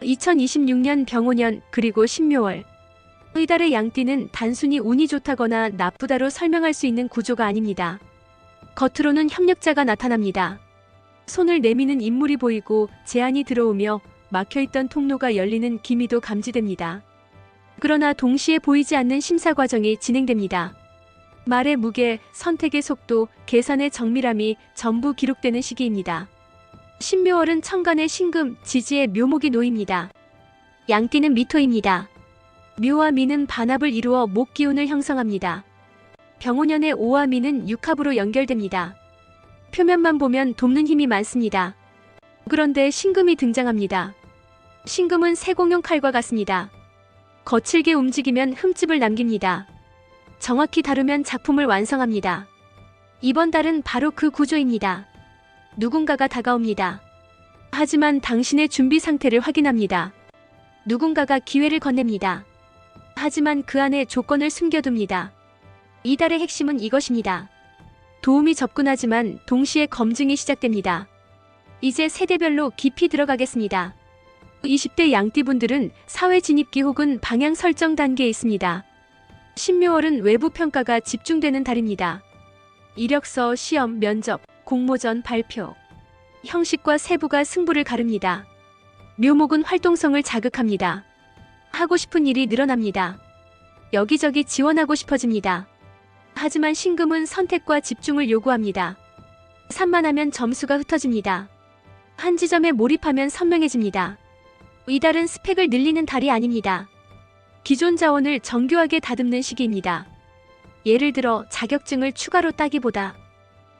2026년 병오년 그리고 신묘월. 이달의 양띠는 단순히 운이 좋다거나 나쁘다로 설명할 수 있는 구조가 아닙니다. 겉으로는 협력자가 나타납니다. 손을 내미는 인물이 보이고 제안이 들어오며 막혀있던 통로가 열리는 기미도 감지됩니다. 그러나 동시에 보이지 않는 심사 과정이 진행됩니다. 말의 무게, 선택의 속도, 계산의 정밀함이 전부 기록되는 시기입니다. 신묘월은 천간의 신금, 지지의 묘목이 놓입니다. 양띠는 미토입니다. 묘와 미는 반합을 이루어 목 기운을 형성합니다. 병오년의 오와 미는 육합으로 연결됩니다. 표면만 보면 돕는 힘이 많습니다. 그런데 신금이 등장합니다. 신금은 세공용 칼과 같습니다. 거칠게 움직이면 흠집을 남깁니다. 정확히 다루면 작품을 완성합니다. 이번 달은 바로 그 구조입니다. 누군가가 다가옵니다. 하지만 당신의 준비 상태를 확인합니다. 누군가가 기회를 건넵니다. 하지만 그 안에 조건을 숨겨둡니다. 이달의 핵심은 이것입니다. 도움이 접근하지만 동시에 검증이 시작됩니다. 이제 세대별로 깊이 들어가겠습니다. 20대 양띠분들은 사회 진입기 혹은 방향 설정 단계에 있습니다. 신묘월은 외부 평가가 집중되는 달입니다. 이력서, 시험, 면접, 공모전, 발표. 형식과 세부가 승부를 가릅니다. 묘목은 활동성을 자극합니다. 하고 싶은 일이 늘어납니다. 여기저기 지원하고 싶어집니다. 하지만 신금은 선택과 집중을 요구합니다. 산만하면 점수가 흩어집니다. 한 지점에 몰입하면 선명해집니다. 이달은 스펙을 늘리는 달이 아닙니다. 기존 자원을 정교하게 다듬는 시기입니다. 예를 들어 자격증을 추가로 따기보다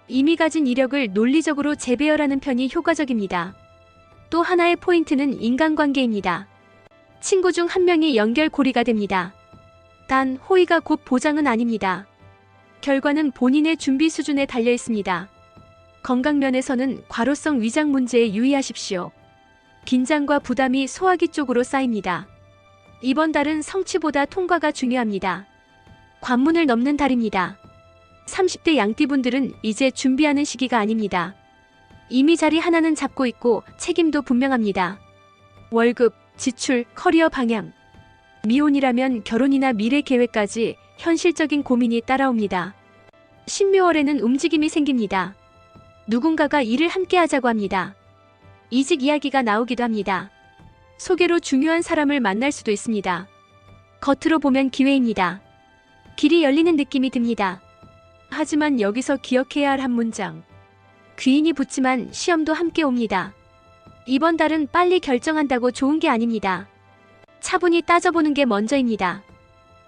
이미 가진 이력을 논리적으로 재배열하는 편이 효과적입니다. 또 하나의 포인트는 인간관계입니다. 친구 중 한 명이 연결고리가 됩니다. 단 호의가 곧 보장은 아닙니다. 결과는 본인의 준비 수준에 달려 있습니다. 건강면에서는 과로성 위장 문제에 유의하십시오. 긴장과 부담이 소화기 쪽으로 쌓입니다. 이번 달은 성취보다 통과가 중요합니다. 관문을 넘는 달입니다. 30대 양띠분들은 이제 준비하는 시기가 아닙니다. 이미 자리 하나는 잡고 있고 책임도 분명합니다. 월급, 지출, 커리어 방향. 미혼이라면 결혼이나 미래 계획까지 현실적인 고민이 따라옵니다. 신묘월에는 움직임이 생깁니다. 누군가가 일을 함께 하자고 합니다. 이직 이야기가 나오기도 합니다. 소개로 중요한 사람을 만날 수도 있습니다. 겉으로 보면 기회입니다. 길이 열리는 느낌이 듭니다. 하지만 여기서 기억해야 할 한 문장. 귀인이 붙지만 시험도 함께 옵니다. 이번 달은 빨리 결정한다고 좋은 게 아닙니다. 차분히 따져보는 게 먼저입니다.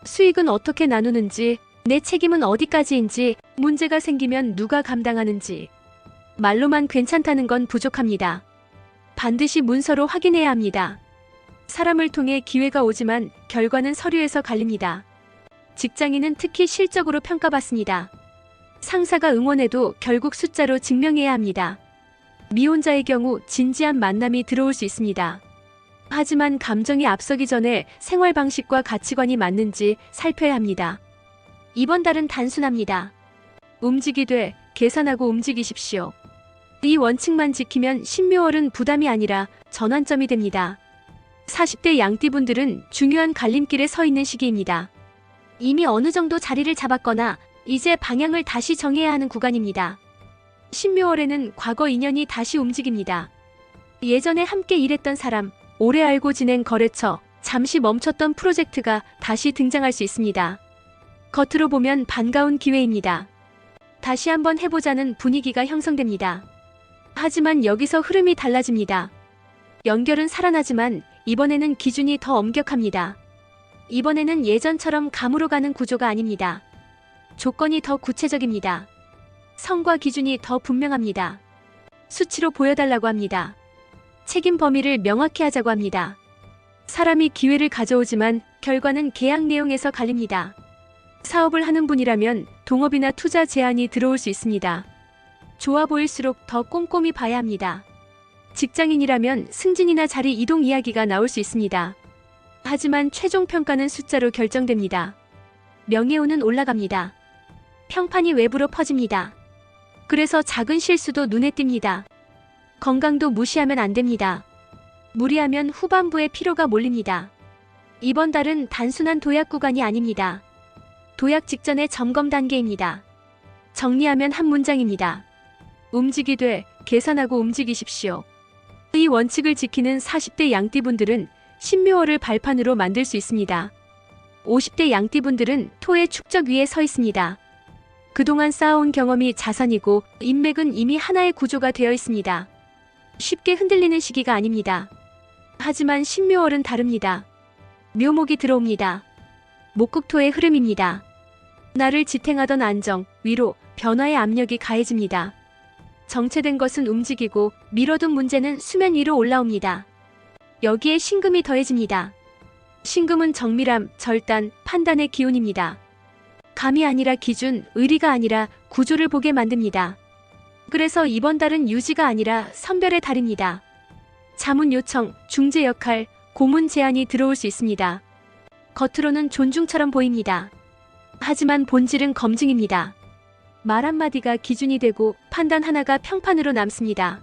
수익은 어떻게 나누는지, 내 책임은 어디까지인지, 문제가 생기면 누가 감당하는지. 말로만 괜찮다는 건 부족합니다. 반드시 문서로 확인해야 합니다. 사람을 통해 기회가 오지만 결과는 서류에서 갈립니다. 직장인은 특히 실적으로 평가받습니다. 상사가 응원해도 결국 숫자로 증명해야 합니다. 미혼자의 경우 진지한 만남이 들어올 수 있습니다. 하지만 감정이 앞서기 전에 생활 방식과 가치관이 맞는지 살펴야 합니다. 이번 달은 단순합니다. 움직이되 계산하고 움직이십시오. 이 원칙만 지키면 신묘월은 부담이 아니라 전환점이 됩니다. 40대 양띠분들은 중요한 갈림길에 서 있는 시기입니다. 이미 어느 정도 자리를 잡았거나 이제 방향을 다시 정해야 하는 구간입니다. 신묘월에는 과거 인연이 다시 움직입니다. 예전에 함께 일했던 사람, 오래 알고 지낸 거래처, 잠시 멈췄던 프로젝트가 다시 등장할 수 있습니다. 겉으로 보면 반가운 기회입니다. 다시 한번 해보자는 분위기가 형성됩니다. 하지만 여기서 흐름이 달라집니다. 연결은 살아나지만 이번에는 기준이 더 엄격합니다. 이번에는 예전처럼 감으로 가는 구조가 아닙니다. 조건이 더 구체적입니다. 성과 기준이 더 분명합니다. 수치로 보여달라고 합니다. 책임 범위를 명확히 하자고 합니다. 사람이 기회를 가져오지만 결과는 계약 내용에서 갈립니다. 사업을 하는 분이라면 동업이나 투자 제안이 들어올 수 있습니다. 좋아 보일수록 더 꼼꼼히 봐야 합니다. 직장인이라면 승진이나 자리 이동 이야기가 나올 수 있습니다. 하지만 최종 평가는 숫자로 결정됩니다. 명예운은 올라갑니다. 평판이 외부로 퍼집니다. 그래서 작은 실수도 눈에 띕니다. 건강도 무시하면 안 됩니다. 무리하면 후반부에 피로가 몰립니다. 이번 달은 단순한 도약 구간이 아닙니다. 도약 직전의 점검 단계입니다. 정리하면 한 문장입니다. 움직이되 계산하고 움직이십시오. 이 원칙을 지키는 40대 양띠분들은 신묘월을 발판으로 만들 수 있습니다. 50대 양띠분들은 토의 축적 위에 서 있습니다. 그동안 쌓아온 경험이 자산이고 인맥은 이미 하나의 구조가 되어 있습니다. 쉽게 흔들리는 시기가 아닙니다. 하지만 신묘월은 다릅니다. 묘목이 들어옵니다. 목국토의 흐름입니다. 나를 지탱하던 안정, 위로, 변화의 압력이 가해집니다. 정체된 것은 움직이고 미뤄둔 문제는 수면 위로 올라옵니다. 여기에 신금이 더해집니다. 신금은 정밀함, 절단, 판단의 기운입니다. 감이 아니라 기준, 의리가 아니라 구조를 보게 만듭니다. 그래서 이번 달은 유지가 아니라 선별의 달입니다. 자문 요청, 중재 역할, 고문 제안이 들어올 수 있습니다. 겉으로는 존중처럼 보입니다. 하지만 본질은 검증입니다. 말 한마디가 기준이 되고 판단 하나가 평판으로 남습니다.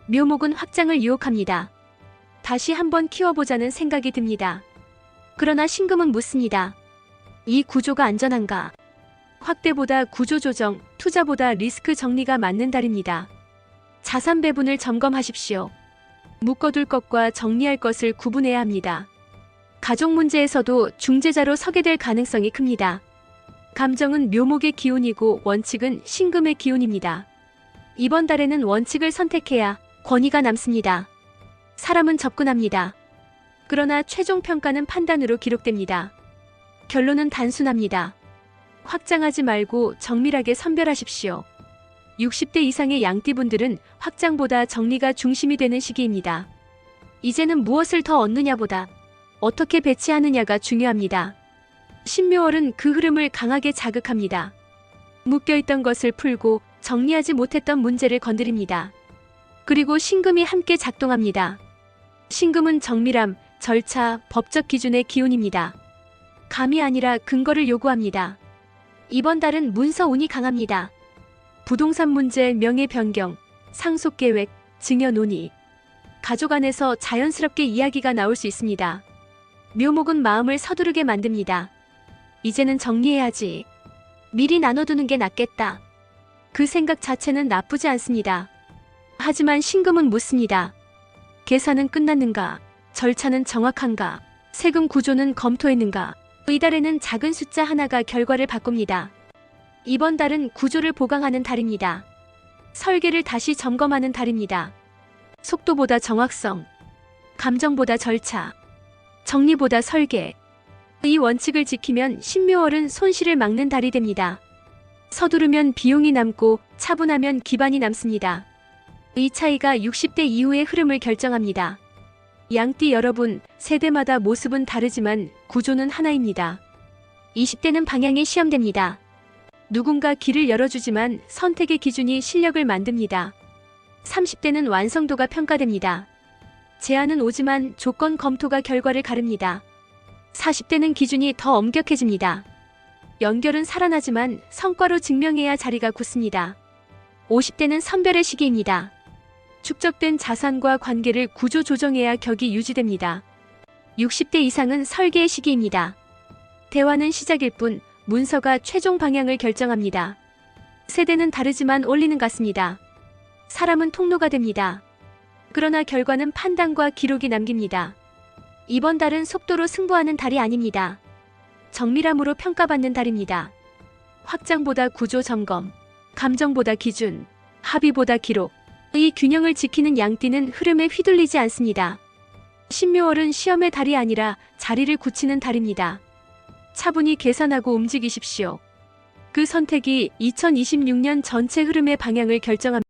묘목은 확장을 유혹합니다. 다시 한번 키워보자는 생각이 듭니다. 그러나 신금은 묻습니다. 이 구조가 안전한가? 확대보다 구조 조정, 투자보다 리스크 정리가 맞는 달입니다. 자산 배분을 점검하십시오. 묶어둘 것과 정리할 것을 구분해야 합니다. 가족 문제에서도 중재자로 서게 될 가능성이 큽니다. 감정은 묘목의 기운이고 원칙은 신금의 기운입니다. 이번 달에는 원칙을 선택해야 권위가 남습니다. 사람은 접근합니다. 그러나 최종 평가는 판단으로 기록됩니다. 결론은 단순합니다. 확장하지 말고 정밀하게 선별하십시오. 60대 이상의 양띠분들은 확장보다 정리가 중심이 되는 시기입니다. 이제는 무엇을 더 얻느냐보다 어떻게 배치하느냐가 중요합니다. 신묘월은 그 흐름을 강하게 자극합니다. 묶여있던 것을 풀고 정리하지 못했던 문제를 건드립니다. 그리고 신금이 함께 작동합니다. 신금은 정밀함, 절차, 법적 기준의 기운입니다. 감이 아니라 근거를 요구합니다. 이번 달은 문서 운이 강합니다. 부동산 문제, 명예 변경, 상속 계획, 증여 논의. 가족 안에서 자연스럽게 이야기가 나올 수 있습니다. 묘목은 마음을 서두르게 만듭니다. 이제는 정리해야지. 미리 나눠두는 게 낫겠다. 그 생각 자체는 나쁘지 않습니다. 하지만 신금은 묻습니다. 계산은 끝났는가? 절차는 정확한가? 세금 구조는 검토했는가? 이달에는 작은 숫자 하나가 결과를 바꿉니다. 이번 달은 구조를 보강하는 달입니다. 설계를 다시 점검하는 달입니다. 속도보다 정확성, 감정보다 절차, 정리보다 설계. 이 원칙을 지키면 신묘월은 손실을 막는 달이 됩니다. 서두르면 비용이 남고 차분하면 기반이 남습니다. 이 차이가 60대 이후의 흐름을 결정합니다. 양띠 여러분, 세대마다 모습은 다르지만 구조는 하나입니다. 20대는 방향이 시험됩니다. 누군가 길을 열어주지만 선택의 기준이 실력을 만듭니다. 30대는 완성도가 평가됩니다. 제안은 오지만 조건 검토가 결과를 가릅니다. 40대는 기준이 더 엄격해집니다. 연결은 살아나지만 성과로 증명해야 자리가 굳습니다. 50대는 선별의 시기입니다. 축적된 자산과 관계를 구조 조정해야 격이 유지됩니다. 60대 이상은 설계의 시기입니다. 대화는 시작일 뿐 문서가 최종 방향을 결정합니다. 세대는 다르지만 원리는 같습니다. 사람은 통로가 됩니다. 그러나 결과는 판단과 기록이 남깁니다. 이번 달은 속도로 승부하는 달이 아닙니다. 정밀함으로 평가받는 달입니다. 확장보다 구조 점검, 감정보다 기준, 합의보다 기록. 이 균형을 지키는 양띠는 흐름에 휘둘리지 않습니다. 신묘월은 시험의 달이 아니라 자리를 굳히는 달입니다. 차분히 계산하고 움직이십시오. 그 선택이 2026년 전체 흐름의 방향을 결정합니다.